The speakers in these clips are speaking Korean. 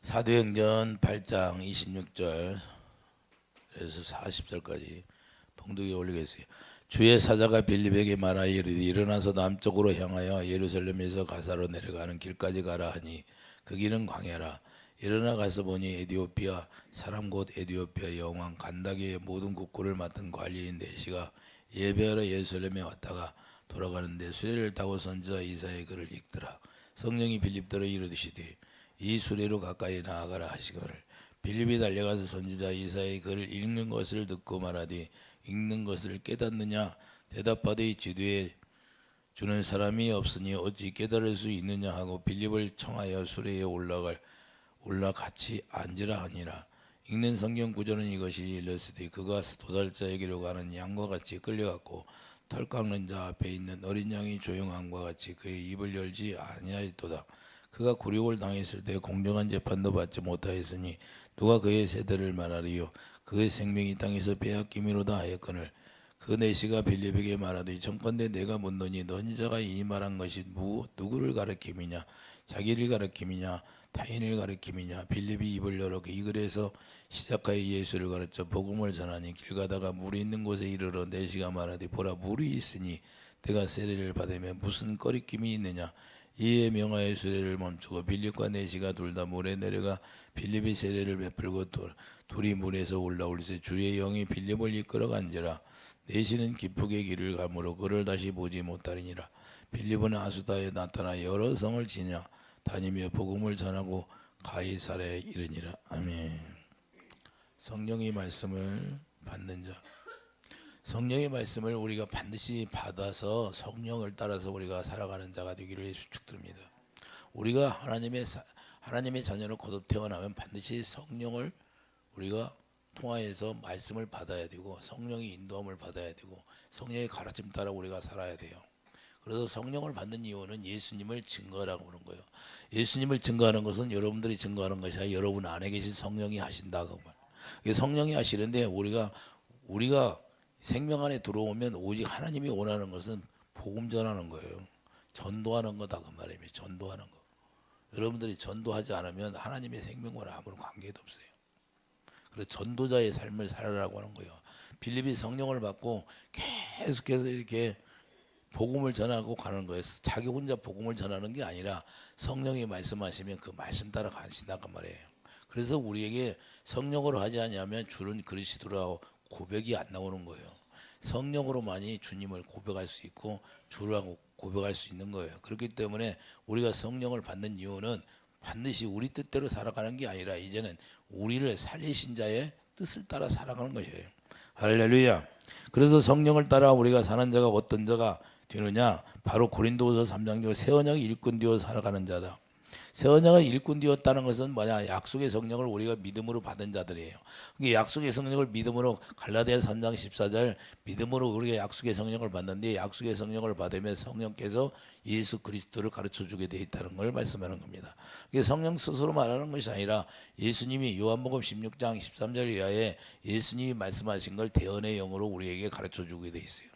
사도행전 8장 26절에서 40절까지 봉독에 올리겠어요. 주의 사자가 빌립에게 말하여 이르되 일어나서 남쪽으로 향하여 예루살렘에서 가사로 내려가는 길까지 가라 하니 그 길은 광야라. 일어나 가서 보니 에디오피아 사람 곧 에디오피아 여왕 간다게의 모든 국고를 맡은 관리인 내시가 예배하러 예루살렘에 왔다가 돌아가는데 수레를 타고 선지자 이사야의 글을 읽더라. 성령이 빌립더러 이르시되 이 수레로 가까이 나아가라 하시거늘 빌립이 달려가서 선지자 이사야의 글을 읽는 것을 듣고 말하되 읽는 것을 깨닫느냐 대답하되 지도에 주는 사람이 없으니 어찌 깨달을 수 있느냐 하고 빌립을 청하여 수레에 올라 같이 앉으라 하니라. 읽는 성경 구절은 이것이 일렀으되 그가 도살자에게로 가는 양과 같이 끌려갔고 털 깎는 자 앞에 있는 어린 양이 조용함과 같이 그의 입을 열지 아니하였도다. 그가 굴욕을 당했을 때 공정한 재판도 받지 못하였으니 누가 그의 세대를 말하리요. 그의 생명이 땅에서 빼앗김이로다 하였거늘 그 내시가 빌립에게 말하되 청컨대 내가 묻노니 너희 자가 이 말한 것이 누구를 가리킴이냐 자기를 가리킴이냐 타인을 가리킴이냐. 빌립이 입을 열어 이 글에서 시작하여 예수를 가르쳐 복음을 전하니 길 가다가 물이 있는 곳에 이르러 내시가 말하되 보라 물이 있으니 내가 세례를 받으면 무슨 꺼리낌이 있느냐. 이에 명하여 수레를 멈추고 빌립과 내시가 둘 다 물에 내려가 빌립이 세례를 베풀고 둘이 물에서 올라올세 주의 영이 빌립을 이끌어간지라. 내시는 기쁘게 길을 가므로 그를 다시 보지 못하리니라. 빌립은 아수다에 나타나 여러 성을 다니며 복음을 전하고 가이사랴에 이르니라. 아멘. 성령의 말씀을 받는 자. 성령의 말씀을 우리가 반드시 받아서 성령을 따라서 우리가 살아가는 자가 되기를 축드립니다. 우리가 하나님의 자녀로 거듭 태어나면 반드시 성령을 우리가 통하여서 말씀을 받아야 되고 성령의 인도함을 받아야 되고 성령의 가르침 따라 우리가 살아야 돼요. 그래서 성령을 받는 이유는 예수님을 증거하라고 하는 거예요. 예수님을 증거하는 것은 여러분들이 증거하는 것이 아니라 여러분 안에 계신 성령이 하신다고 말해요. 성령이 하시는데 우리가 생명 안에 들어오면 오직 하나님이 원하는 것은 복음 전하는 거예요. 전도하는 거다 그 말입니다. 전도하는 거. 여러분들이 전도하지 않으면 하나님의 생명과 아무런 관계도 없어요. 그래서 전도자의 삶을 살아라고 하는 거예요. 빌립이 성령을 받고 계속해서 이렇게 복음을 전하고 가는 거예요. 자기 혼자 복음을 전하는 게 아니라 성령이 말씀하시면 그 말씀 따라 가신다고 말이에요. 그래서 우리에게 성령으로 하지 않으면 주는 그리스도라고 고백이 안 나오는 거예요. 성령으로만이 주님을 고백할 수 있고 주라고 고백할 수 있는 거예요. 그렇기 때문에 우리가 성령을 받는 이유는 반드시 우리 뜻대로 살아가는 게 아니라 이제는 우리를 살리신 자의 뜻을 따라 살아가는 것이에요. 할렐루야. 그래서 성령을 따라 우리가 사는 자가 어떤 자가 되느냐. 바로 고린도후서 3장 새 언약의 일꾼 되어 살아가는 자다. 새 언약의 일꾼 되었다는 것은 뭐냐? 약속의 성령을 우리가 믿음으로 받은 자들이에요. 그게 약속의 성령을 믿음으로 갈라디아서 3장 14절 믿음으로 우리가 약속의 성령을 받는데 약속의 성령을 받으면 성령께서 예수 그리스도를 가르쳐주게 돼 있다는 걸 말씀하는 겁니다. 이게 성령 스스로 말하는 것이 아니라 예수님이 요한복음 16장 13절 이하에 예수님이 말씀하신 걸 대언의 영으로 우리에게 가르쳐주게 돼 있어요.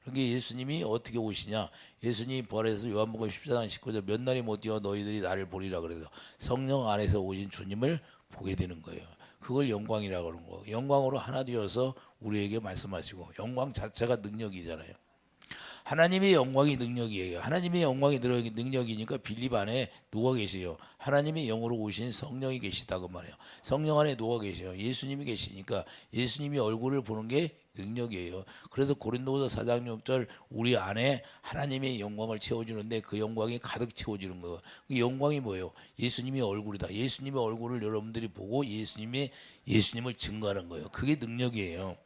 그러니까 예수님이 어떻게 오시냐? 예수님이 부활해서 요한복음 14장 19절 몇 날이 못 뛰어 너희들이 나를 보리라 그래서 성령 안에서 오신 주님을 보게 되는 거예요. 그걸 영광이라고 하는 거. 영광으로 하나 되어서 우리에게 말씀하시고 영광 자체가 능력이잖아요. 하나님의 영광이 능력이에요. 하나님의 영광이 능력이니까 빌립 안에 누가 계세요? 하나님의 영으로 오신 성령이 계시다고 말해요. 성령 안에 누가 계세요? 예수님이 계시니까 예수님이 얼굴을 보는 게 능력이에요. 그래서 고린도후서 4장 6절 우리 안에 하나님의 영광을 채워주는데 그 영광이 가득 채워지는 거예요. 그 영광이 뭐예요? 예수님의 얼굴이다. 예수님의 얼굴을 여러분들이 보고 예수님을 증거하는 거예요. 그게 능력이에요.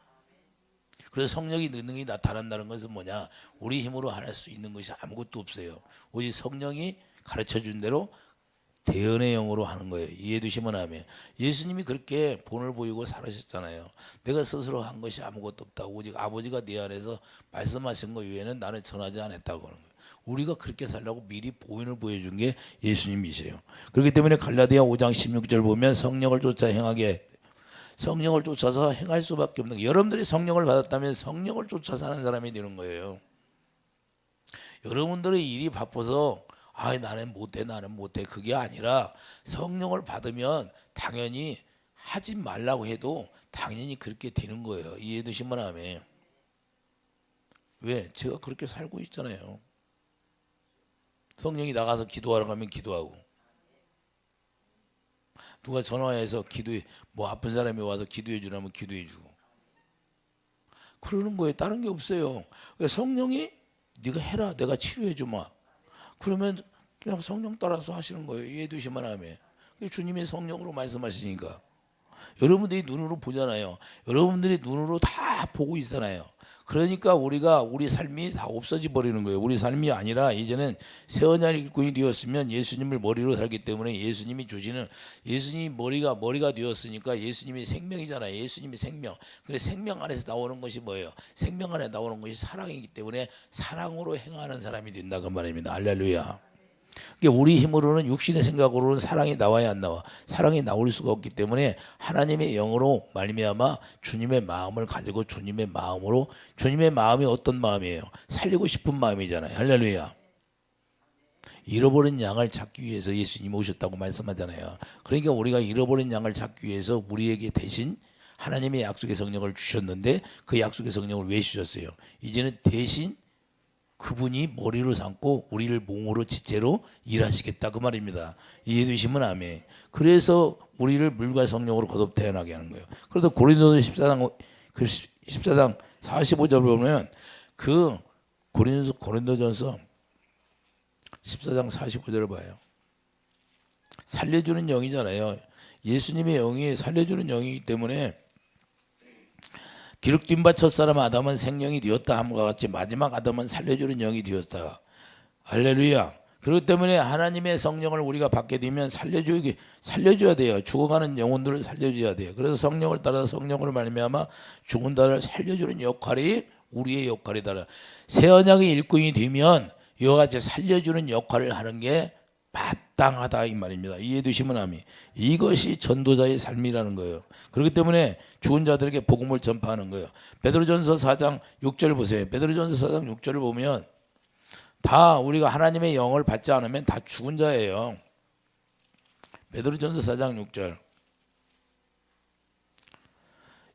그래서 성령의 능력이 나타난다는 것은 뭐냐? 우리 힘으로 할 수 있는 것이 아무것도 없어요. 오직 성령이 가르쳐준 대로 대언의 영으로 하는 거예요. 이해되시면 하면 예수님이 그렇게 본을 보이고 살으셨잖아요. 내가 스스로 한 것이 아무것도 없다. 오직 아버지가 내 안에서 말씀하신 것 외에는 나는 전하지 않았다고 하는 거예요. 우리가 그렇게 살려고 미리 보인을 보여준 게 예수님이세요. 그렇기 때문에 갈라디아 5장 16절 보면 성령을 쫓아 성령을 쫓아서 행할 수밖에 없는 거예요. 여러분들이 성령을 받았다면 성령을 쫓아 사는 사람이 되는 거예요. 여러분들의 일이 바빠서 아, 나는 못해. 그게 아니라 성령을 받으면 당연히 하지 말라고 해도 당연히 그렇게 되는 거예요. 이해해 두시면 하면. 왜? 제가 그렇게 살고 있잖아요. 성령이 나가서 기도하러 가면 기도하고, 누가 전화해서 기도해, 뭐 아픈 사람이 와서 기도해 주라면 기도해 주고, 그러는 거예요. 다른 게 없어요. 성령이 네가 해라, 내가 치료해 주마, 그러면 그냥 성령 따라서 하시는 거예요. 이해해 두시면 하면. 주님의 성령으로 말씀하시니까 여러분들이 눈으로 보잖아요. 여러분들이 눈으로 다 보고 있잖아요. 그러니까 우리 삶이 다 없어져 버리는 거예요. 우리 삶이 아니라 이제는 새 언약 일꾼이 되었으면 예수님을 머리로 살기 때문에 예수님이 주시는, 예수님이 머리가 되었으니까 예수님이 생명이잖아요. 예수님이 생명. 그래서 생명 안에서 나오는 것이 뭐예요? 생명 안에 나오는 것이 사랑이기 때문에 사랑으로 행하는 사람이 된다 그 말입니다. 할렐루야. 그러니까 우리 힘으로는, 육신의 생각으로는 사랑이 나와야 안 나와. 사랑이 나올 수가 없기 때문에 하나님의 영으로 말미암아 주님의 마음을 가지고 주님의 마음으로, 주님의 마음이 어떤 마음이에요? 살리고 싶은 마음이잖아요. 할렐루야. 잃어버린 양을 찾기 위해서 예수님이 오셨다고 말씀하잖아요. 그러니까 우리가 잃어버린 양을 찾기 위해서 우리에게 대신 하나님의 약속의 성령을 주셨는데, 그 약속의 성령을 왜 주셨어요? 이제는 대신 그분이 머리로 삼고 우리를 몸으로 지체로 일하시겠다 그 말입니다. 이해해 주시면 아멘. 그래서 우리를 물과 성령으로 거듭 태어나게 하는 거예요. 그래서 고린도서 14장 45절 보면 그 고린도전서 14장 45절을 봐요. 살려주는 영이잖아요. 예수님의 영이 살려주는 영이기 때문에 기록된 바 첫사람 아담은 생명이 되었다 함과 같이 마지막 아담은 살려주는 영이 되었다. 할렐루야. 그렇기 때문에 하나님의 성령을 우리가 받게 되면 살려줘야 돼요. 죽어가는 영혼들을 살려줘야 돼요. 그래서 성령을 따라서, 성령으로 말미암아 죽은 자를 살려주는 역할이 우리의 역할이다. 새 언약의 일꾼이 되면 이와 같이 살려주는 역할을 하는 게 마땅하다 이 말입니다. 이해해 두시면 아멘. 이것이 전도자의 삶이라는 거예요. 그렇기 때문에 죽은 자들에게 복음을 전파하는 거예요. 베드로전서 4장 6절 보세요. 베드로전서 4장 6절을 보면 다 우리가 하나님의 영을 받지 않으면 다 죽은 자예요. 베드로전서 4장 6절.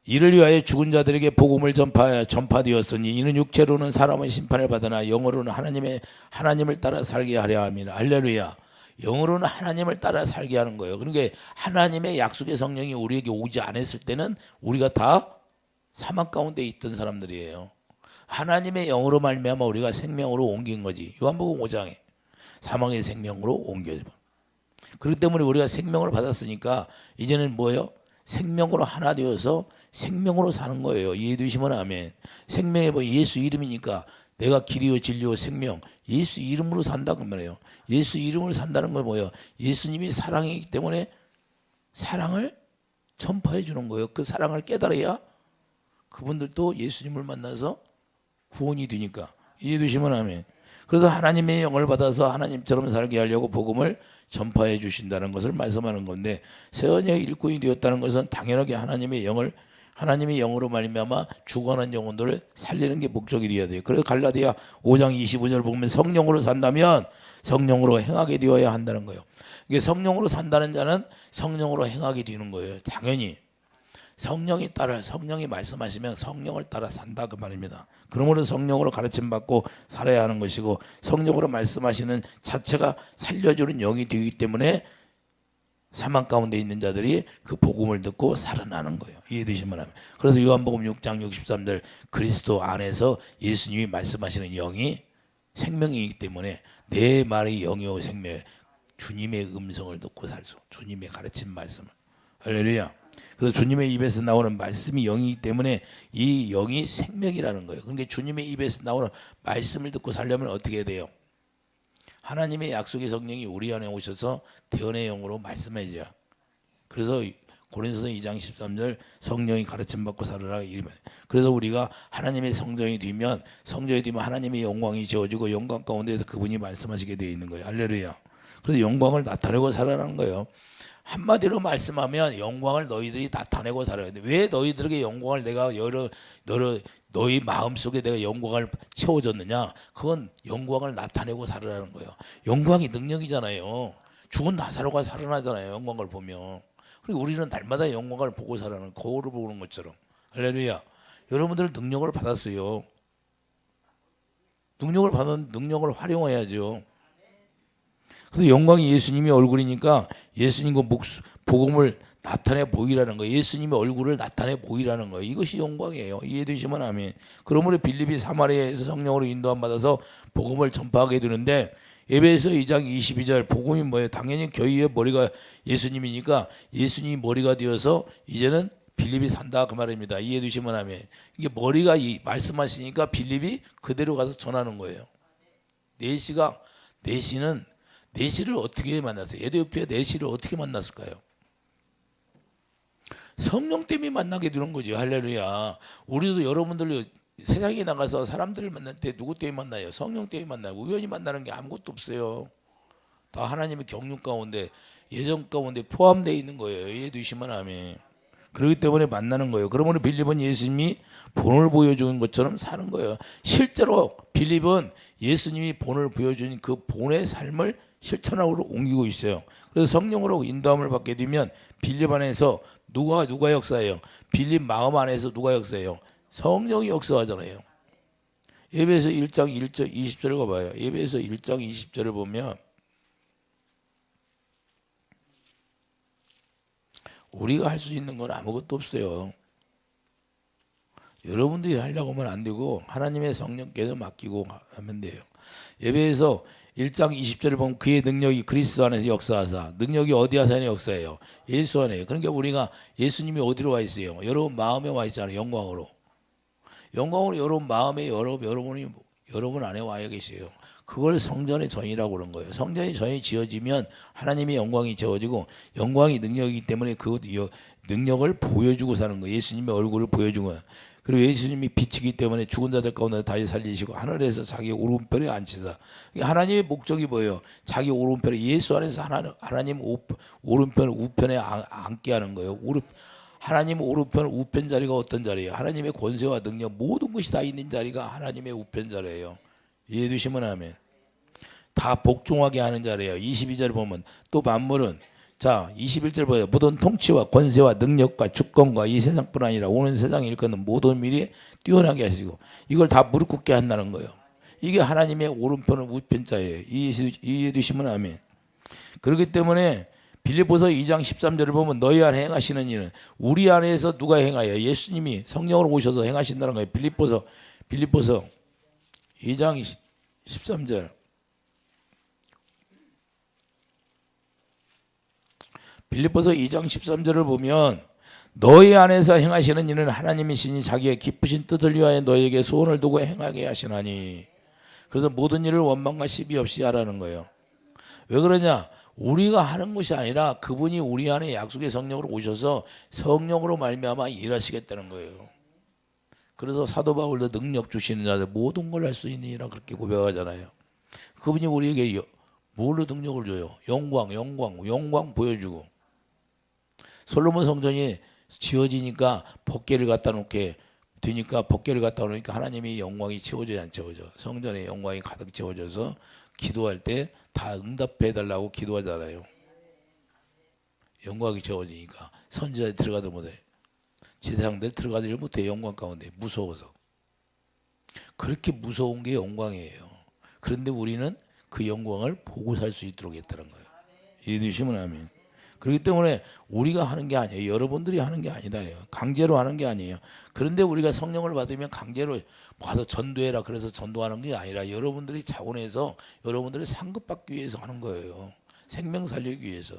이를 위하여 죽은 자들에게 복음을 전파되었으니 이는 육체로는 사람의 심판을 받으나 영으로는 하나님을 따라 살게 하려 함이라. 할렐루야. 영으로는 하나님을 따라 살게 하는 거예요. 그러니까 하나님의 약속의 성령이 우리에게 오지 않았을 때는 우리가 다 사망 가운데 있던 사람들이에요. 하나님의 영으로 말미암아 우리가 생명으로 옮긴 거지. 요한복음 5장에 사망의 생명으로 옮겨져. 그렇기 때문에 우리가 생명을 받았으니까 이제는 뭐예요? 생명으로 하나 되어서 생명으로 사는 거예요. 이해해 주시면 아멘. 생명이 뭐 예수 이름이니까 내가 길이요 진리요 생명, 예수 이름으로 산다 그 말이에요. 예수 이름으로 산다는 건 뭐예요? 예수님이 사랑이기 때문에 사랑을 전파해 주는 거예요. 그 사랑을 깨달아야 그분들도 예수님을 만나서 구원이 되니까. 이해해 주시면 아멘. 그래서 하나님의 영을 받아서 하나님처럼 살게 하려고 복음을 전파해 주신다는 것을 말씀하는 건데, 새 언약의 일꾼이 되었다는 것은 당연하게 하나님의 영으로 말미암아 죽어가는 영혼들을 살리는 게 목적이 되어야 돼요. 그래서 갈라디아 5장 25절 보면 성령으로 산다면 성령으로 행하게 되어야 한다는 거예요. 이게 성령으로 산다는 자는 성령으로 행하게 되는 거예요. 당연히 성령이 말씀하시면 성령을 따라 산다 그 말입니다. 그러므로 성령으로 가르침 받고 살아야 하는 것이고, 성령으로 말씀하시는 자체가 살려주는 영이 되기 때문에 사망 가운데 있는 자들이 그 복음을 듣고 살아나는 거예요. 이해되시면 하면. 그래서 요한복음 6장 63절 그리스도 안에서 예수님이 말씀하시는 영이 생명이기 때문에 내 말이 영이요 생명이에요. 주님의 음성을 듣고 살수, 주님의 가르친 말씀을. 할렐루야. 그래서 주님의 입에서 나오는 말씀이 영이기 때문에 이 영이 생명이라는 거예요. 그러니까 주님의 입에서 나오는 말씀을 듣고 살려면 어떻게 해야 돼요? 하나님의 약속의 성령이 우리 안에 오셔서 대언의 영으로 말씀해줘요. 그래서 고린도서 2장 13절 성령이 가르침 받고 살아라 이러면, 그래서 우리가 하나님의 성전이 되면 하나님의 영광이 지어지고 영광 가운데서 그분이 말씀하시게 되어 있는 거예요. 할렐루야. 그래서 영광을 나타내고 살아가는 거예요. 한마디로 말씀하면 영광을 너희들이 나타내고 살아야 돼. 왜 너희들에게 영광을 내가 너희 마음속에 내가 영광을 채워줬느냐? 그건 영광을 나타내고 살으라는 거예요. 영광이 능력이잖아요. 죽은 나사로가 살아나잖아요. 영광을 보면. 그리고 우리는 날마다 영광을 보고 살아는 거울을 보는 것처럼. 할렐루야. 여러분들은 능력을 받았어요. 능력을 받은 능력을 활용해야죠. 그래서 영광이 예수님이 얼굴이니까 예수님과 복음을 나타내 보이라는 거예요. 예수님의 얼굴을 나타내 보이라는 거예요. 이것이 영광이에요. 이해되시면 아멘. 그러므로 빌립이 사마리아에서 성령으로 인도함 받아서 복음을 전파하게 되는데 에베소 2장 22절 복음이 뭐예요? 당연히 교회의 머리가 예수님이니까 예수님이 머리가 되어서 이제는 빌립이 산다 그 말입니다. 이해되시면 아멘. 이게 머리가 말씀하시니까 빌립이 그대로 가서 전하는 거예요. 네시는 네시를 어떻게 만났어요? 에티오피아 네시를 어떻게 만났을까요? 성령 때문에 만나게 되는 거죠. 할렐루야. 우리도 여러분들 세상에 나가서 사람들을 만날 때 누구 때문에 만나요? 성령 때문에 만나요. 우연히 만나는 게 아무것도 없어요. 다 하나님의 경륜 가운데 예정 가운데 포함되어 있는 거예요. 이해되시면 아멘. 그렇기 때문에 만나는 거예요. 그러므로 빌립은 예수님이 본을 보여주는 것처럼 사는 거예요. 실제로 빌립은 예수님이 본을 보여주는 그 본의 삶을 실천하고 옮기고 있어요. 그래서 성령으로 인도함을 받게 되면 빌립 안에서 누가 역사해요? 빌립 마음 안에서 누가 역사해요? 성령이 역사하잖아요. 에베소 1장 1절 20절을 가봐요. 에베소 1장 20절을 보면 우리가 할 수 있는 건 아무것도 없어요. 여러분들이 하려고 하면 안 되고 하나님의 성령께서 맡기고 하면 돼요. 에베소 1장 20절을 보면 그의 능력이 그리스도 안에서 역사하사. 능력이 어디 안에 역사해요? 예수 안에. 그러니까 우리가 예수님이 어디로 와 있어요? 여러분 마음에 와 있잖아요. 영광으로 여러분 마음에 여러분 안에 와 계세요. 그걸 성전의 전이라고 그런 거예요. 성전의 전이 지어지면 하나님의 영광이 지어지고 영광이 능력이기 때문에 그 능력을 보여주고 사는 거예요. 예수님의 얼굴을 보여주고. 그리고 예수님이 빛이기 때문에 죽은 자들 가운데 다시 살리시고 하늘에서 자기 오른편에 앉히사. 하나님의 목적이 뭐예요? 자기 오른편에 예수 안에서 하나님 오른편 우편에 앉게 하는 거예요. 하나님 오른편 우편 자리가 어떤 자리예요? 하나님의 권세와 능력 모든 것이 다 있는 자리가 하나님의 우편 자리예요. 이해되시면 아멘. 다 복종하게 하는 자리예요. 22절 보면 또 만물은 자 21절 보세요. 모든 통치와 권세와 능력과 주권과 이 세상뿐 아니라 오는 세상에 일컫는 모든 미리 뛰어나게 하시고 이걸 다 무릎 꿇게 한다는 거예요. 이게 하나님의 오른편은 우편자예요. 이해되시면 아멘. 그렇기 때문에 빌립보서 2장 13절을 보면 너희 안에 행하시는 일은 우리 안에서 누가 행하여 예수님이 성령으로 오셔서 행하신다는 거예요. 빌립보서 2장 13절 빌립보서 2장 13절을 보면 너희 안에서 행하시는 일은 하나님이시니 자기의 기쁘신 뜻을 위하여 너희에게 소원을 두고 행하게 하시나니. 그래서 모든 일을 원망과 시비 없이 하라는 거예요. 왜 그러냐? 우리가 하는 것이 아니라 그분이 우리 안에 약속의 성령으로 오셔서 성령으로 말미암아 일하시겠다는 거예요. 그래서 사도 바울도 능력 주시는 자들 모든 걸 할 수 있느니라 그렇게 고백하잖아요. 그분이 우리에게 뭘로 능력을 줘요? 영광 보여주고. 솔로몬 성전이 지어지니까 법궤를 갖다 놓게 되니까 법궤를 갖다 놓으니까 하나님의 영광이 채워져야 안 채워져? 성전에 영광이 가득 채워져서 기도할 때 다 응답해 달라고 기도하잖아요. 영광이 채워지니까 선지자들이 들어가도 못해. 제사장들 들어가지를 못해. 영광 가운데 무서워서. 그렇게 무서운 게 영광이에요. 그런데 우리는 그 영광을 보고 살 수 있도록 했다는 거예요. 이해되시면 아멘. 그렇기 때문에 우리가 하는 게 아니에요. 여러분들이 하는 게 아니다. 강제로 하는 게 아니에요. 그런데 우리가 성령을 받으면 강제로 와서 전도해라 그래서 전도하는 게 아니라 여러분들이 자원해서 여러분들이 상급받기 위해서 하는 거예요. 생명 살리기 위해서.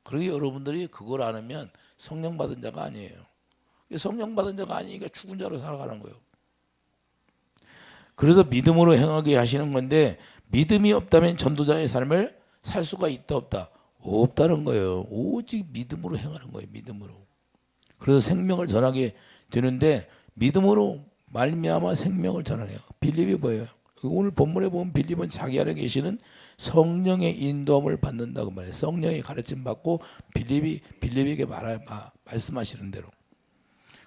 그러게 여러분들이 그걸 안 하면 성령 받은 자가 아니에요. 성령 받은 자가 아니니까 죽은 자로 살아가는 거예요. 그래서 믿음으로 행하게 하시는 건데 믿음이 없다면 전도자의 삶을 살 수가 있다 없다? 없다는 거예요. 오직 믿음으로 행하는 거예요. 믿음으로. 그래서 생명을 전하게 되는데 믿음으로 말미암아 생명을 전하네요. 빌립이 뭐예요? 오늘 본문에 보면 빌립은 자기 안에 계시는 성령의 인도함을 받는다고 말해요. 성령의 가르침 받고 빌립에게 말씀하시는 대로.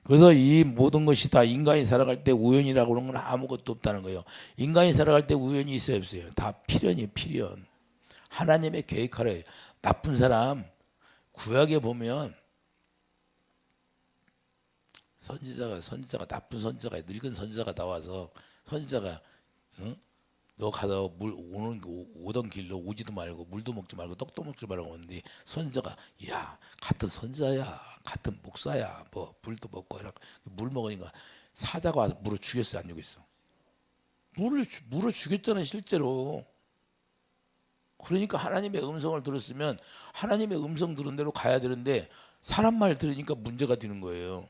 그래서 이 모든 것이 다 인간이 살아갈 때 우연이라고 하는 건 아무것도 없다는 거예요. 인간이 살아갈 때 우연이 있어요, 없어요? 다 필연이에요, 필연. 하나님의 계획하래. 나쁜 사람 구약에 보면 선지자가 나쁜 선지자가 늙은 선지자가 나와서 선지자가 너 가다 오던 길로 오지도 말고 물도 먹지 말고 떡도 먹지 말고 오는데 선지자가 야 같은 선지자야 같은 목사야 뭐 물도 먹고 물 먹으니까 사자가 와서 물을 죽였어요 안 죽였어? 물을 죽였잖아요 실제로. 그러니까 하나님의 음성을 들었으면 하나님의 음성 들은 대로 가야 되는데 사람 말 들으니까 문제가 되는 거예요.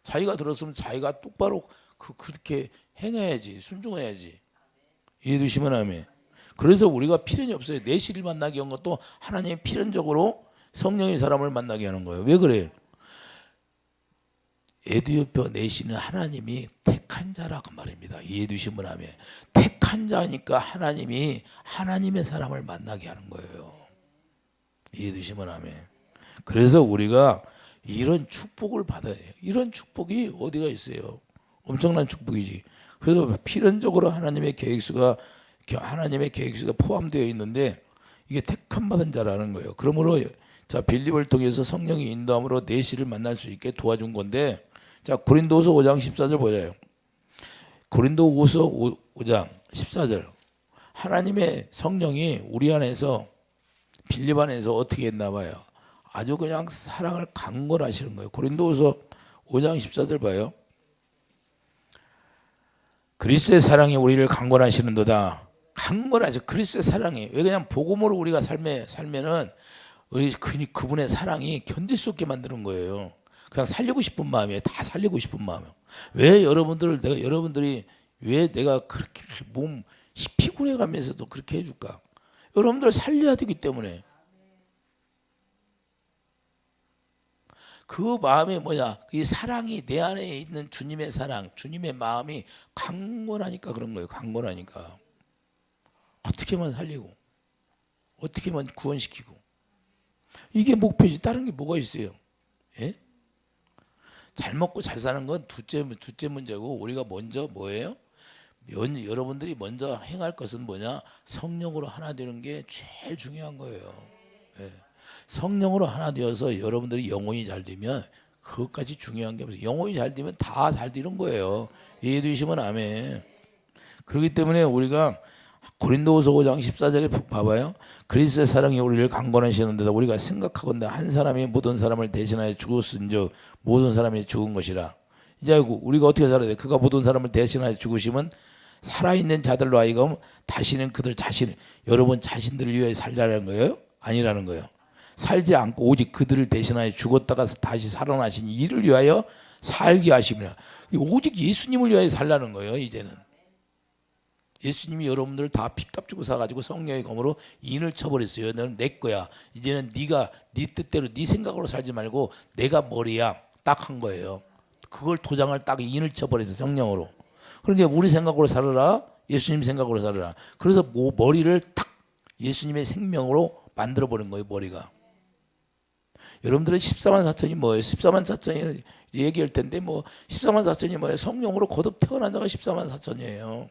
자기가 들었으면 자기가 똑바로 그렇게 행해야지 순종해야지. 이해되시면 아멘. 그래서 우리가 필연이 없어요. 내시를 만나게 한 것도 하나님이 필연적으로 성령의 사람을 만나게 하는 거예요. 왜 그래? 에디오피아 내시는 하나님이 택한 자라고 말입니다. 이해되시면 아멘. 택한 자니까 하나님이 하나님의 사람을 만나게 하는 거예요. 이해되시면 아멘. 그래서 우리가 이런 축복을 받아야 해요. 이런 축복이 어디가 있어요? 엄청난 축복이지. 그래서 필연적으로 하나님의 계획수가 포함되어 있는데 이게 택함 받은 자라는 거예요. 그러므로 자 빌립을 통해서 성령의 인도함으로 내시를 만날 수 있게 도와준 건데 자 고린도후서 5장 14절 보자요. 고린도후서 5장 14절 하나님의 성령이 우리 안에서 빌립 안에서 어떻게 했나 봐요. 아주 그냥 사랑을 강권하시는 거예요. 고린도후서 5장 14절 봐요. 그리스도의 사랑이 우리를 강권하시는도다. 강권하죠. 그리스도의 사랑이. 왜 그냥 복음으로 우리가 살면은 우리 그분의 사랑이 견딜 수 없게 만드는 거예요. 그냥 살리고 싶은 마음이에요. 다 살리고 싶은 마음이에요. 왜 여러분들이 왜 내가 그렇게 몸 피곤해 가면서도 그렇게 해줄까? 여러분들 살려야 되기 때문에. 그 마음이 뭐냐? 이 사랑이 내 안에 있는 주님의 사랑, 주님의 마음이 강건하니까 그런 거예요. 강건하니까. 어떻게만 살리고, 어떻게만 구원시키고. 이게 목표지. 다른 게 뭐가 있어요? 예? 잘 먹고 잘 사는 건 둘째 문제고 우리가 먼저 뭐예요? 여러분들이 먼저 행할 것은 뭐냐? 성령으로 하나 되는 게 제일 중요한 거예요. 예. 성령으로 하나 되어서 여러분들이 영혼이 잘 되면 그것까지 중요한 게 없어요. 영혼이 잘 되면 다 잘 되는 거예요. 이해되시면 아멘. 그렇기 때문에 우리가 고린도후서 5장 14절에 봐봐요. 그리스도의 사랑이 우리를 강권하시는데다 우리가 생각하건대 한 사람이 모든 사람을 대신하여 죽었은즉 모든 사람이 죽은 것이라. 이제 우리가 어떻게 살아야 돼? 그가 모든 사람을 대신하여 죽으시면 살아있는 자들로 하여금 다시는 그들 자신 여러분 자신들을 위해 살라는 거예요? 아니라는 거예요. 살지 않고 오직 그들을 대신하여 죽었다가 다시 살아나신 이를 위하여 살게 하시며 오직 예수님을 위하여 살라는 거예요. 이제는 예수님이 여러분들 다 피값 주고 사가지고 성령의 검으로 인을 쳐버렸어요. 너는 내 거야. 이제는 네가 네 뜻대로 네 생각으로 살지 말고 내가 머리야. 딱 한 거예요. 그걸 도장을 딱 인을 쳐버렸어요. 성령으로. 그러니까 우리 생각으로 살아라. 예수님 생각으로 살아라. 그래서 머리를 딱 예수님의 생명으로 만들어버린 거예요. 머리가. 여러분들은 14만 4천이 뭐예요? 14만 4천이 얘기할 텐데 뭐 14만 4천이 뭐예요? 성령으로 거듭 태어난 자가 14만 4천이에요.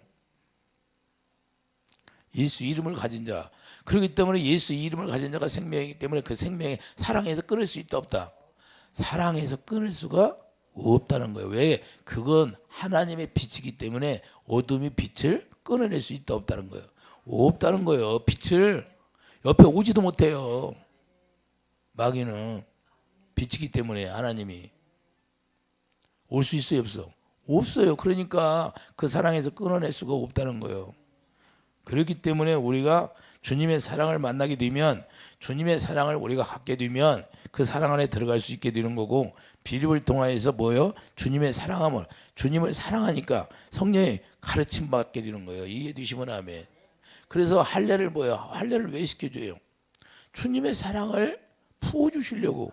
예수 이름을 가진 자. 그렇기 때문에 예수 이름을 가진 자가 생명이기 때문에 그 생명에 사랑해서 끊을 수 있다 없다? 사랑해서 끊을 수가 없다는 거예요. 왜? 그건 하나님의 빛이기 때문에 어둠이 빛을 끊어낼 수 있다 없다는 거예요. 없다는 거예요. 빛을 옆에 오지도 못해요. 마귀는 빛이기 때문에 하나님이 올 수 있어요 없어? 없어요. 그러니까 그 사랑에서 끊어낼 수가 없다는 거예요. 그렇기 때문에 우리가 주님의 사랑을 만나게 되면 주님의 사랑을 우리가 갖게 되면 그 사랑 안에 들어갈 수 있게 되는 거고 빌립을 통하여서 뭐요? 주님의 사랑함을 주님을 사랑하니까 성령의 가르침 받게 되는 거예요. 이해되시면 아멘. 그래서 할례를 뭐요? 할례를 왜 시켜줘요? 주님의 사랑을 부어주시려고.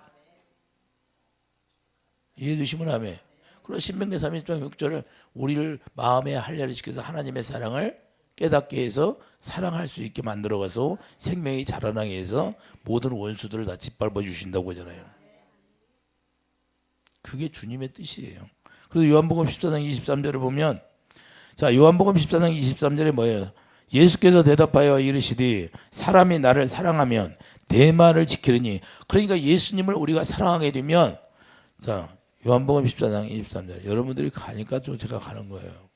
이해되시면 아멘. 그래서 신명기 31장 6절을 우리를 마음에 할례를 시켜서 하나님의 사랑을 깨닫게 해서 사랑할 수 있게 만들어가서 생명이 자라나게 해서 모든 원수들을 다 짓밟아 주신다고 하잖아요. 그게 주님의 뜻이에요. 그래서 요한복음 14장 23절을 보면, 자, 요한복음 14장 23절에 뭐예요? 예수께서 대답하여 이르시되 사람이 나를 사랑하면 내 말을 지키리니. 그러니까 예수님을 우리가 사랑하게 되면, 자, 요한복음 14장 23절 여러분들이 가니까 좀 제가 가는 거예요.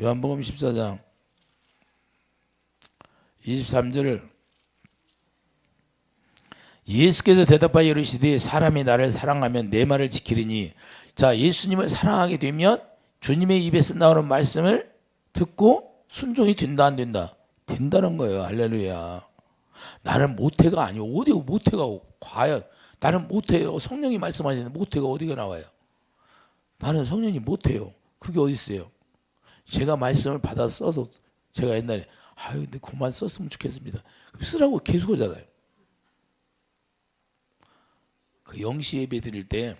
요한복음 14장 23절을 예수께서 대답하여 이르시되 사람이 나를 사랑하면 내 말을 지키리니. 자, 예수님을 사랑하게 되면 주님의 입에서 나오는 말씀을 듣고 순종이 된다 안 된다? 된다는 거예요. 할렐루야. 나는 모태가 아니고 어디 모태가 과연 나는 모태예요. 성령이 말씀하시는데 모태가 어디가 나와요? 나는 성령이 모태요. 그게 어디 있어요? 제가 말씀을 받아 써서 제가 옛날에 아유 근데 그만 썼으면 좋겠습니다. 쓰라고 계속 하잖아요. 그 영시 예배 드릴 때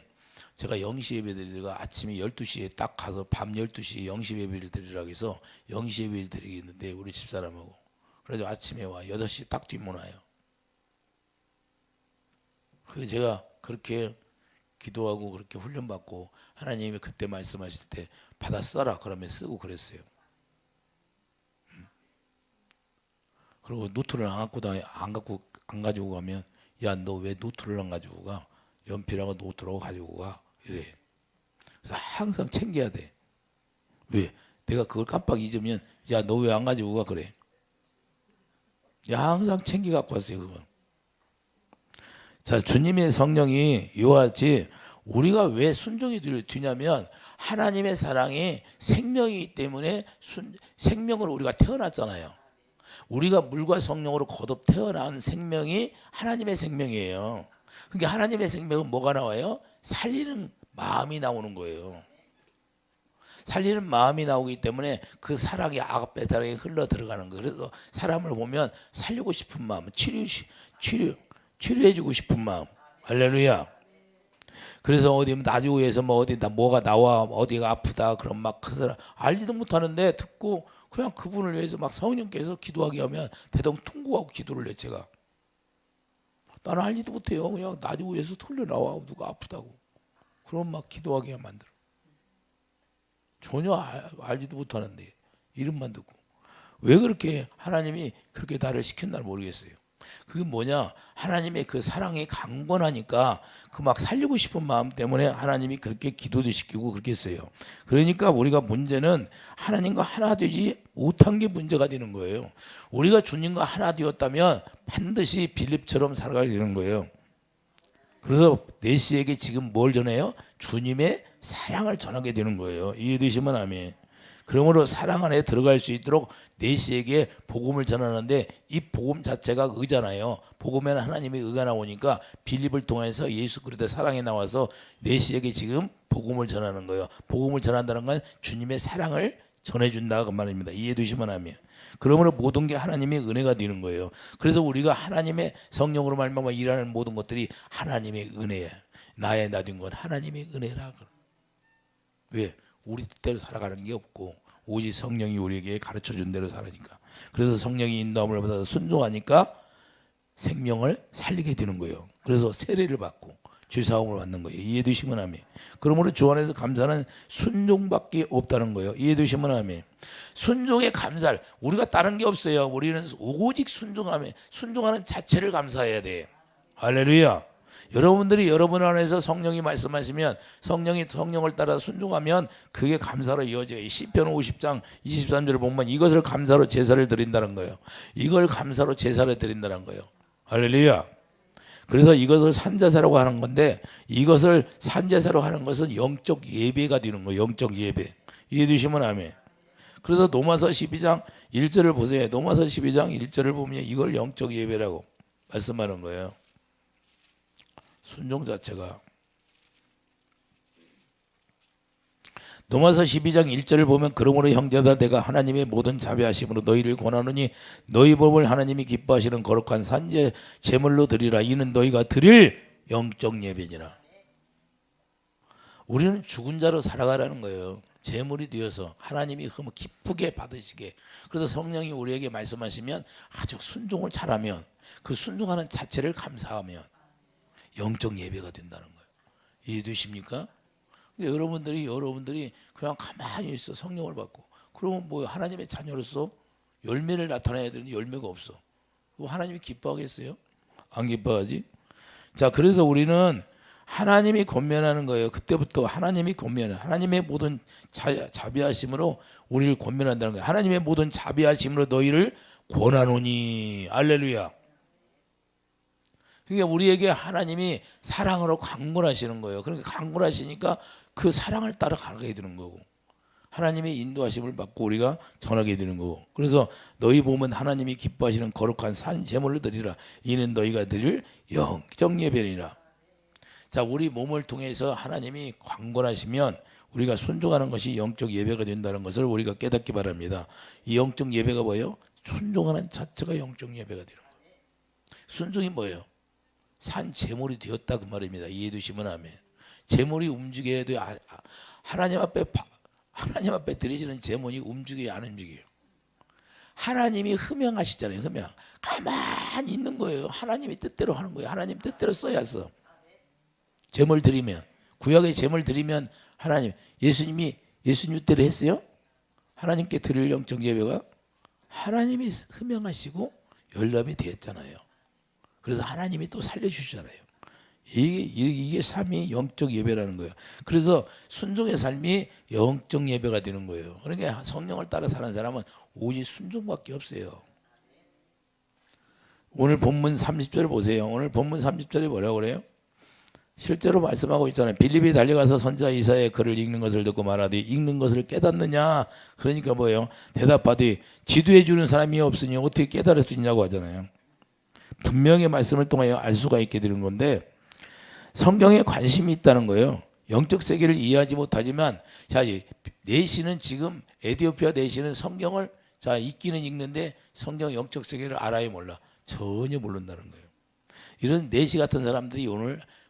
제가 영시 예배 드리다가 아침에 12시에 딱 가서 밤 12시에 영시 예배를 드리라고 해서 영시 예배를 드리겠는데 우리 집사람하고 그래서 아침에 와 8시 딱 뒷문화요. 그래서 제가 그렇게 기도하고 그렇게 훈련받고 하나님이 그때 말씀하실 때 받아 써라 그러면 쓰고 그랬어요. 그리고 노트를 안 가지고 가면 야 너 왜 노트를 안 가지고 가? 연필하고 노트라고 가지고 가 이래. 그래서 항상 챙겨야 돼. 왜? 내가 그걸 깜빡 잊으면 야 너 왜 안 가지고 가 그래. 야 항상 챙겨 갖고 왔어요 그건. 자, 주님의 성령이 이와 같이 우리가 왜 순종이 되냐면 하나님의 사랑이 생명이기 때문에 생명으로 우리가 태어났잖아요. 우리가 물과 성령으로 거듭 태어난 생명이 하나님의 생명이에요. 그러니까 하나님의 생명은 뭐가 나와요? 살리는 마음이 나오는 거예요. 살리는 마음이 나오기 때문에 그 사랑이 아가페 사랑이 흘러 들어가는 거예요. 그래서 사람을 보면 살리고 싶은 마음, 치료해주고 싶은 마음. 할렐루야. 그래서 어디 나주에서 뭐 어디 뭐가 나와 어디가 아프다 그럼 막 그 사람 알지도 못하는데 듣고 그냥 그분을 위해서 막 성령께서 기도하게 하면 대동통곡하고 기도를 해. 제가 나는 알지도 못해요. 그냥 나주에서 털려 나와 누가 아프다고 그럼 막 기도하게 만들어. 전혀 알지도 못하는데 이름만 듣고 왜 그렇게 하나님이 그렇게 나를 시켰나 모르겠어요. 그게 뭐냐? 하나님의 그 사랑이 강건하니까 그 막 살리고 싶은 마음 때문에 하나님이 그렇게 기도도 시키고 그렇게 했어요. 그러니까 우리가 문제는 하나님과 하나 되지 못한 게 문제가 되는 거예요. 우리가 주님과 하나 되었다면 반드시 빌립처럼 살아가야 되는 거예요. 그래서 내시에게 지금 뭘 전해요? 주님의 사랑을 전하게 되는 거예요. 이해되시면 아멘. 그러므로 사랑 안에 들어갈 수 있도록 내시에게 복음을 전하는데 이 복음 자체가 의잖아요. 복음에는 하나님의 의가 나오니까 빌립을 통해서 예수 그리스도의 사랑이 나와서 내시에게 지금 복음을 전하는 거예요. 복음을 전한다는 건 주님의 사랑을 전해준다 그 말입니다. 이해되시면 아멘. 그러므로 모든 게 하나님의 은혜가 되는 거예요. 그래서 우리가 하나님의 성령으로 말미암아 일하는 모든 것들이 하나님의 은혜야. 나의 나된 건 하나님의 은혜라. 왜? 우리 뜻대로 살아가는 게 없고 오직 성령이 우리에게 가르쳐준 대로 살으니까. 그래서 성령이 인도함을 받아서 순종하니까 생명을 살리게 되는 거예요. 그래서 세례를 받고 죄사함을 받는 거예요. 이해되시면 아멘. 그러므로 주 안에서 감사는 순종밖에 없다는 거예요. 이해되시면 아멘. 순종의 감사를 우리가 다른 게 없어요. 우리는 오직 순종하는 자체를 감사해야 돼. 할렐루야. 여러분들이 여러분 안에서 성령이 말씀하시면 성령을 따라 순종하면 그게 감사로 이어져요. 시편 50장 23절을 보면 이것을 감사로 제사를 드린다는 거예요. 이걸 감사로 제사를 드린다는 거예요. 할렐루야. 그래서 이것을 산제사라고 하는 건데 이것을 산제사로 하는 것은 영적 예배가 되는 거예요. 영적 예배. 이해되시면 아멘. 그래서 노마서 12장 1절을 보세요. 노마서 12장 1절을 보면 이걸 영적 예배라고 말씀하는 거예요. 순종 자체가. 노마서 12장 1절을 보면 그러므로 형제다 내가 하나님의 모든 자비하심으로 너희를 권하노니 너희 법을 하나님이 기뻐하시는 거룩한 산제 제물로 드리라. 이는 너희가 드릴 영적 예배니라. 우리는 죽은 자로 살아가라는 거예요. 제물이 되어서 하나님이 흠을 기쁘게 받으시게. 그래서 성령이 우리에게 말씀하시면 아주 순종을 잘하면 그 순종하는 자체를 감사하면 영적 예배가 된다는 거예요. 이해되십니까? 여러분들이 그냥 가만히 있어 성령을 받고 그러면 뭐 하나님의 자녀로서 열매를 나타내야 되는데 열매가 없어. 하나님이 기뻐하겠어요? 안 기뻐하지? 자, 그래서 우리는 하나님이 권면하는 거예요. 그때부터 하나님이 권면해. 하나님의 모든 자비하심으로 우리를 권면한다는 거예요. 하나님의 모든 자비하심으로 너희를 권하노니. 할렐루야. 그러니까 우리에게 하나님이 사랑으로 강권하시는 거예요. 그러니까 강권하시니까 그 사랑을 따라가게 되는 거고 하나님의 인도하심을 받고 우리가 전하게 되는 거고. 그래서 너희 보면 하나님이 기뻐하시는 거룩한 산 제물을 드리라. 이는 너희가 드릴 영적 예배니라. 자, 우리 몸을 통해서 하나님이 강권하시면 우리가 순종하는 것이 영적 예배가 된다는 것을 우리가 깨닫기 바랍니다. 이 영적 예배가 뭐예요? 순종하는 자체가 영적 예배가 되는 거예요. 순종이 뭐예요? 산 제물이 되었다 그 말입니다. 이해되시면 아멘. 제물이 움직여야 돼요. 하나님 앞에 드리시는 제물이 움직여야 안 움직여요. 하나님이 흠양하시잖아요. 흠양. 가만히 있는 거예요. 하나님이 뜻대로 하는 거예요. 하나님 뜻대로 써야 써. 제물 드리면 구약의 제물 드리면 하나님 예수님 뜻대로 했어요? 하나님께 드릴 영적 예배가 하나님이 흠양하시고 연락이 되었잖아요. 그래서 하나님이 또 살려주시잖아요. 이게 삶이 영적 예배라는 거예요. 그래서 순종의 삶이 영적 예배가 되는 거예요. 그러니까 성령을 따라 사는 사람은 오직 순종밖에 없어요. 오늘 본문 30절 보세요. 오늘 본문 30절이 뭐라고 그래요? 실제로 말씀하고 있잖아요. 빌립이 달려가서 선지자 이사야의 글을 읽는 것을 듣고 말하되 읽는 것을 깨닫느냐? 그러니까 뭐예요? 대답하되 지도해 주는 사람이 없으니 어떻게 깨달을 수 있냐고 하잖아요. 분명히 말씀을 통하여 알 수가 있게 되는 건데 성경에 관심이 있다는 거예요. 영적 세계를 이해하지 못하지만 자, 내시는 지금 에티오피아 내시는 성경을 자 읽기는 읽는데 성경 영적 세계를 알아요 몰라? 전혀 모른다는 거예요. 이런 내시 같은 사람들이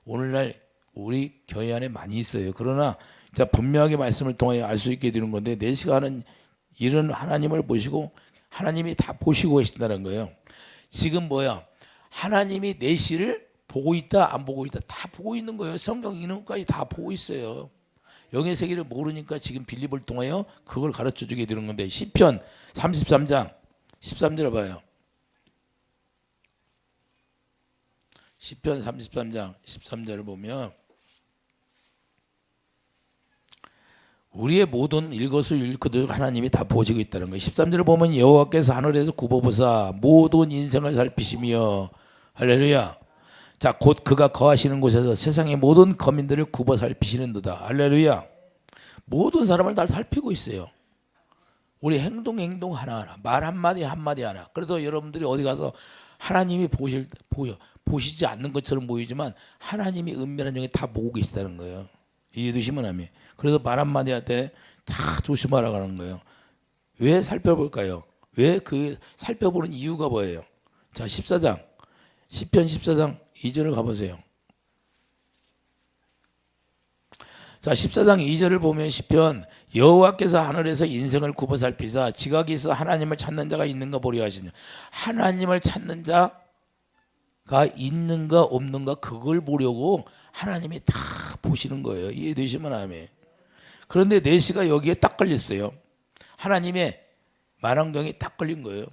오늘날 우리 교회 안에 많이 있어요. 그러나 자 분명하게 말씀을 통하여 알 수 있게 되는 건데 내시가 하는 이런 하나님을 보시고 하나님이 다 보시고 계신다는 거예요. 지금 뭐야? 하나님이 내시를 보고 있다 안 보고 있다 다 보고 있는 거예요. 성경 읽는 것까지 다 보고 있어요. 영의 세계를 모르니까 지금 빌립을 통하여 그걸 가르쳐 주게 되는 건데 시편 33장 13절 봐요. 시편 33장 13절을 보면 우리의 모든 일것을 일거들 하나님이 다 보시고 있다는 거예요. 13절을 보면 여호와께서 하늘에서 굽어보사 모든 인생을 살피시며 할렐루야. 자, 곧 그가 거하시는 곳에서 세상의 모든 거민들을 굽어 살피시는도다. 할렐루야. 모든 사람을 다 살피고 있어요. 우리 행동 하나하나, 말 한마디 하나. 그래서 여러분들이 어디 가서 하나님이 보시지 않는 것처럼 보이지만 하나님이 은밀한 중에 다 보고 계시다는 거예요. 이해되시면 아멘. 그래서 말 한마디 할 때 다 조심하라고 하는 거예요. 왜 살펴볼까요? 왜 그 살펴보는 이유가 뭐예요? 자, 14장 시편 14장 2절을 가보세요. 자, 14장 2절을 보면 시편 여호와께서 하늘에서 인생을 굽어 살피사 지각이 있어 하나님을 찾는 자가 있는가 보려 하시니 하나님을 찾는 자가 있는가 없는가 그걸 보려고 하나님이 다 보시는 거예요. 이해되시면 아멘. 그런데 내시가 여기에 딱 걸렸어요. 하나님의 만왕경이 딱 걸린 거예요.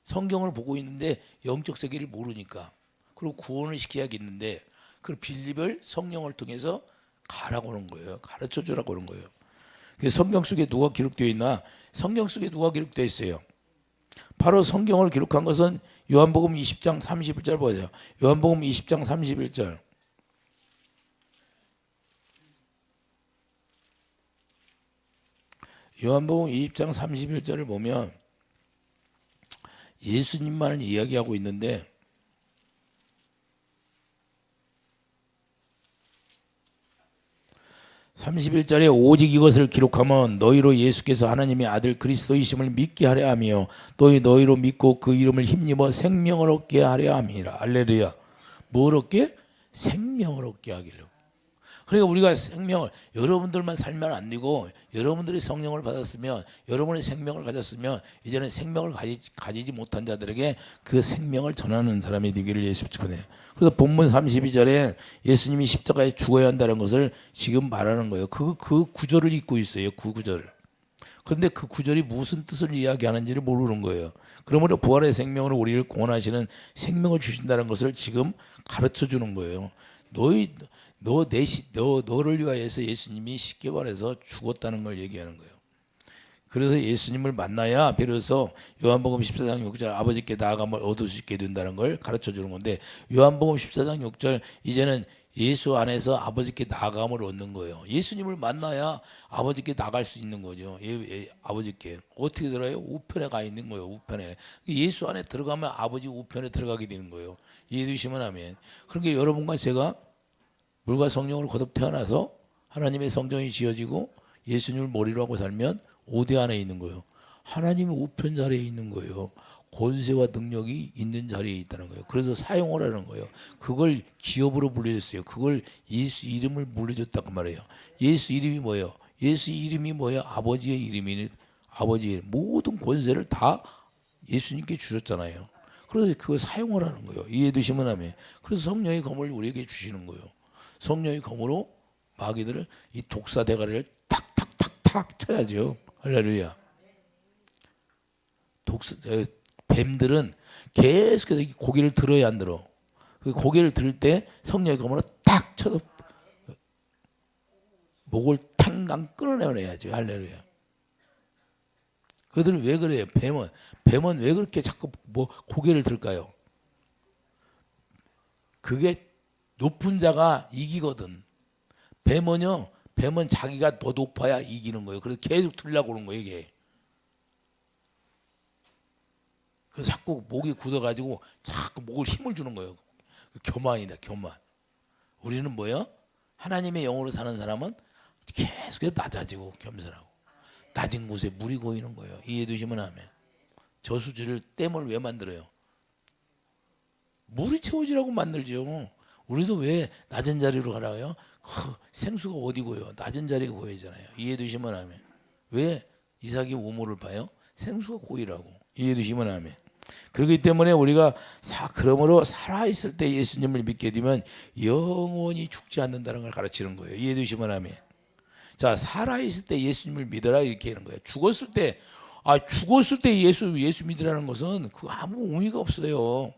성경을 보고 있는데 영적 세계를 모르니까. 그리고 구원을 시켜야겠는데 그 빌립을 성령을 통해서 가라고 하는 거예요. 가르쳐 주라고 하는 거예요. 그래서 성경 속에 누가 기록되어 있나? 성경 속에 누가 기록되어 있어요? 바로 성경을 기록한 것은 요한복음 20장 31절 보세요. 요한복음 20장 31절. 요한복음 20장 31절을 보면 예수님만을 이야기하고 있는데 (31절에) 오직 이것을 기록하면 너희로 예수께서 하나님의 아들 그리스도이심을 믿게 하려 하며 또 너희로 믿고 그 이름을 힘입어 생명을 얻게 하려 함이라. 할렐루야. 뭘 얻게? 생명을 얻게 하기로. 그러니까 우리가 생명을 여러분들만 살면 안 되고 여러분들이 성령을 받았으면 여러분의 생명을 가졌으면 이제는 생명을 가지지 못한 자들에게 그 생명을 전하는 사람이 되기를 예수 축원해요. 그래서 본문 32절에 예수님이 십자가에 죽어야 한다는 것을 지금 말하는 거예요. 그 구절을 읽고 있어요. 그 구절을. 그런데 그 구절이 무슨 뜻을 이야기하는지를 모르는 거예요. 그러므로 부활의 생명으로 우리를 구원하시는 생명을 주신다는 것을 지금 가르쳐 주는 거예요. 너를 위하여서 예수님이 쉽게 말해서 죽었다는 걸 얘기하는 거예요. 그래서 예수님을 만나야 비로소 요한복음 14장 6절 아버지께 나아감을 얻을 수 있게 된다는 걸 가르쳐 주는 건데, 요한복음 14장 6절 이제는 예수 안에서 아버지께 나아감을 얻는 거예요. 예수님을 만나야 아버지께 나갈 수 있는 거죠. 아버지께 어떻게 들어요? 우편에 가 있는 거예요. 우편에. 예수 안에 들어가면 아버지 우편에 들어가게 되는 거예요. 이해되시면 아멘. 그러니까 여러분과 제가 물과 성령으로 거듭 태어나서 하나님의 성전이 지어지고 예수님을 머리로 하고 살면 어디 안에 있는 거예요? 하나님의 우편 자리에 있는 거예요. 권세와 능력이 있는 자리에 있다는 거예요. 그래서 사용하라는 거예요. 그걸 기업으로 불려줬어요. 그걸 예수 이름을 물려줬다고 말해요. 예수 이름이 뭐예요? 예수 이름이 뭐예요? 아버지의 이름이, 아버지의 모든 권세를 다 예수님께 주셨잖아요. 그래서 그거 사용하라는 거예요. 이해되시면 하면. 그래서 성령의 검을 우리에게 주시는 거예요. 성령의 검으로 마귀들을, 이 독사 대가리를 탁탁탁탁 쳐야죠. 할렐루야. 뱀들은 계속해서 고개를 들어야 안 들어. 그 고개를 들을 때 성령의 검으로 딱 쳐서 목을 탕강 끊어내야죠. 할렐루야. 그들은 왜 그래요? 뱀은 왜 그렇게 자꾸 고개를 들까요? 그게 높은 자가 이기거든. 뱀은 자기가 더 높아야 이기는 거예요. 그래서 계속 들려고 그러는 거예요, 이게. 그래서 자꾸 목이 굳어가지고 자꾸 목을 힘을 주는 거예요. 교만이다, 교만. 우리는 뭐예요? 하나님의 영으로 사는 사람은 계속해서 낮아지고 겸손하고 낮은 곳에 물이 고이는 거예요. 이해되시면 하면. 저수지를 댐을 왜 만들어요? 물이 채워지라고 만들죠. 우리도 왜 낮은 자리로 가라고요? 생수가 어디 고요? 낮은 자리에 고이잖아요. 이해되시면 하면. 왜 이삭이 우물을 파요? 생수가 고이라고. 이해되시면 하면. 그렇기 때문에 우리가 그러므로 살아있을 때 예수님을 믿게 되면 영원히 죽지 않는다는 걸 가르치는 거예요. 이해되시면 하면. 자, 살아있을 때 예수님을 믿어라 이렇게 하는 거예요. 죽었을 때 예수 믿으라는 것은 그 아무 의미가 없어요.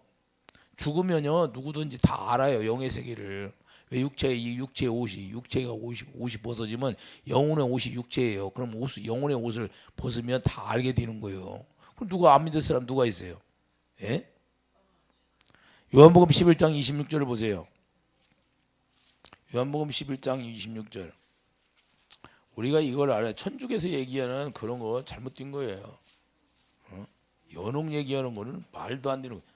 죽으면요 누구든지 다 알아요. 영의 세계를. 왜 육체의 옷이, 육체가 옷이 벗어지면 영혼의 옷이 육체예요. 그럼 영혼의 옷을 벗으면 다 알게 되는 거예요. 그럼 누가 안 믿을 사람 누가 있어요? 예? 요한복음 11장 26절을 보세요. 요한복음 11장 26절. 우리가 이걸 알아요. 천주교에서 얘기하는 그런 거 잘못된 거예요. 연옥 얘기하는 거는 말도 안 되는 거예요.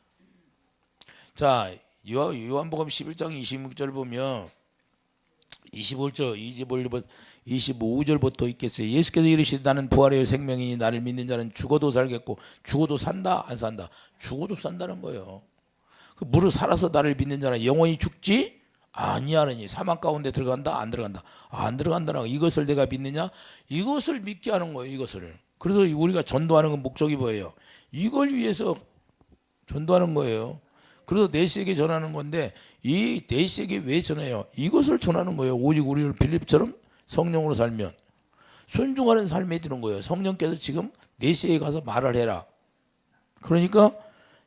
자, 요한복음 11장 26절 보면 25절부터 있겠어요. 예수께서 이르시되 나는 부활의 생명이니 나를 믿는 자는 죽어도 살겠고 죽어도 산다 안 산다? 죽어도 산다는 거예요. 그 무릇 살아서 나를 믿는 자는 영원히 죽지 아니하느니. 사망 가운데 들어간다 안 들어간다? 안 들어간다는 거. 이것을 내가 믿느냐? 이것을 믿게 하는 거예요. 이것을. 그래서 우리가 전도하는 건 목적이 뭐예요? 이걸 위해서 전도하는 거예요. 그래서 내시에게 전하는 건데 이 내시에게 왜 전해요? 이것을 전하는 거예요. 오직 우리를 빌립처럼 성령으로 살면 순종하는 삶에 드는 거예요. 성령께서 지금 내시에 가서 말을 해라. 그러니까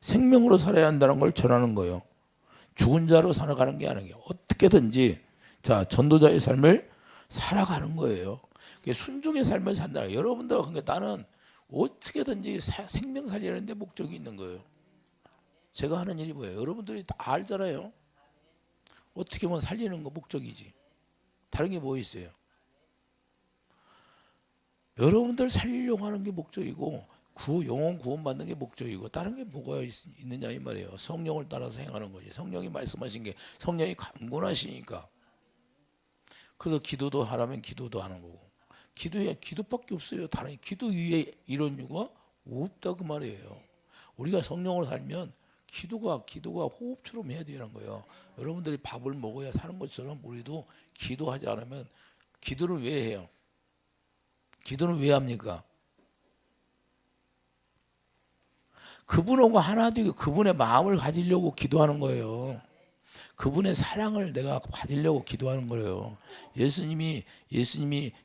생명으로 살아야 한다는 걸 전하는 거예요. 죽은 자로 살아가는 게 아니에요. 어떻게든지 자 전도자의 삶을 살아가는 거예요. 순종의 삶을 산다. 여러분들 그러니까 나는 어떻게든지 생명 살리는 데 목적이 있는 거예요. 제가 하는 일이 뭐예요? 여러분들이 다 알잖아요. 어떻게 보면 살리는 거 목적이지. 다른 게 뭐 있어요? 여러분들 살리려고 하는 게 목적이고 영혼 구원받는 게 목적이고 다른 게 뭐가 있느냐 이 말이에요. 성령을 따라서 행하는 거지. 성령이 말씀하신 게 성령이 강권하시니까. 그래서 기도도 하라면 기도도 하는 거고. 기도밖에 없어요. 다른 기도 위에 이런 이유가 없다 그 말이에요. 우리가 성령으로 살면 기도가 호흡처럼 해야 되는 거예요. 여러분들이 밥을 먹어야 사는 것처럼 우리도 기도하지 않으면, 기도를 왜 해요? 기도는 왜 합니까? 그분하고 하나 되고 그분의 마음을 가지려고 기도하는 거예요. 그분의 사랑을 내가 가지려고 기도하는 거예요. 예수님이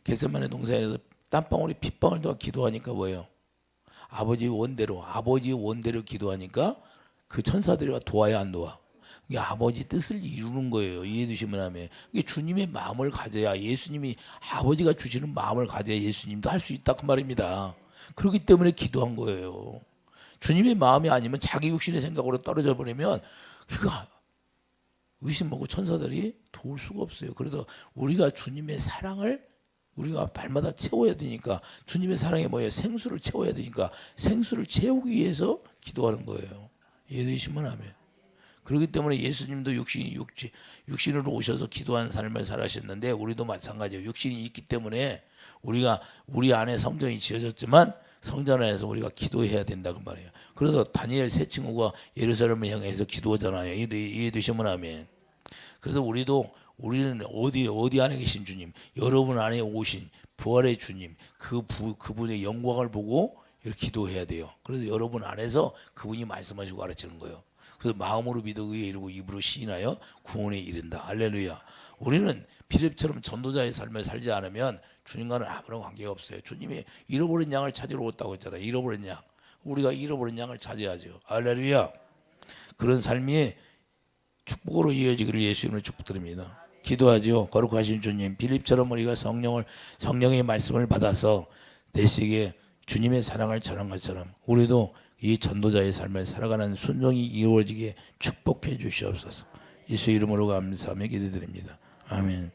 겟세마네 동산에서 땀방울이 핏방울 동안 기도하니까 뭐예요? 아버지의 원대로 기도하니까 그 천사들이 도와야 안 도와? 이게 아버지 뜻을 이루는 거예요. 이해되시면 하면. 이게 주님의 마음을 가져야, 예수님이 아버지가 주시는 마음을 가져야 예수님도 할 수 있다 그 말입니다. 그렇기 때문에 기도한 거예요. 주님의 마음이 아니면 자기 육신의 생각으로 떨어져 버리면 그가 의심 먹고 천사들이 도울 수가 없어요. 그래서 우리가 주님의 사랑을 우리가 날마다 채워야 되니까, 주님의 사랑이 뭐예요? 생수를 채워야 되니까 생수를 채우기 위해서 기도하는 거예요. 이해되시면 하면. 그렇기 때문에 예수님도 육신으로 오셔서 기도하는 삶을 살아셨는데 우리도 마찬가지예요. 육신이 있기 때문에 우리 안에 성전이 지어졌지만 성전 안에서 우리가 기도해야 된다고 말이에요. 그래서 다니엘 세 친구가 예루살렘을 향해서 기도하잖아요. 이해되시면 하면. 그래서 우리는 어디 안에 계신 주님, 여러분 안에 오신 부활의 주님, 그분의 영광을 보고 이렇게 기도해야 돼요. 그래서 여러분 안에서 그분이 말씀하시고 가르치는 거예요. 그래서 마음으로 믿어 의에 이르고 입으로 시인하여 구원에 이른다. 할렐루야. 우리는 빌립처럼 전도자의 삶을 살지 않으면 주님과는 아무런 관계가 없어요. 주님이 잃어버린 양을 찾으러 왔다고 했잖아요. 잃어버린 양. 우리가 잃어버린 양을 찾아야죠. 할렐루야. 그런 삶이 축복으로 이어지기를 예수님을 축복드립니다. 기도하죠. 거룩하신 주님, 빌립처럼 우리가 성령의 말씀을 받아서 내 시기에 주님의 사랑을 전한 것처럼 우리도 이 전도자의 삶을 살아가는 순종이 이루어지게 축복해 주시옵소서. 예수 이름으로 감사하며 기도드립니다. 아멘.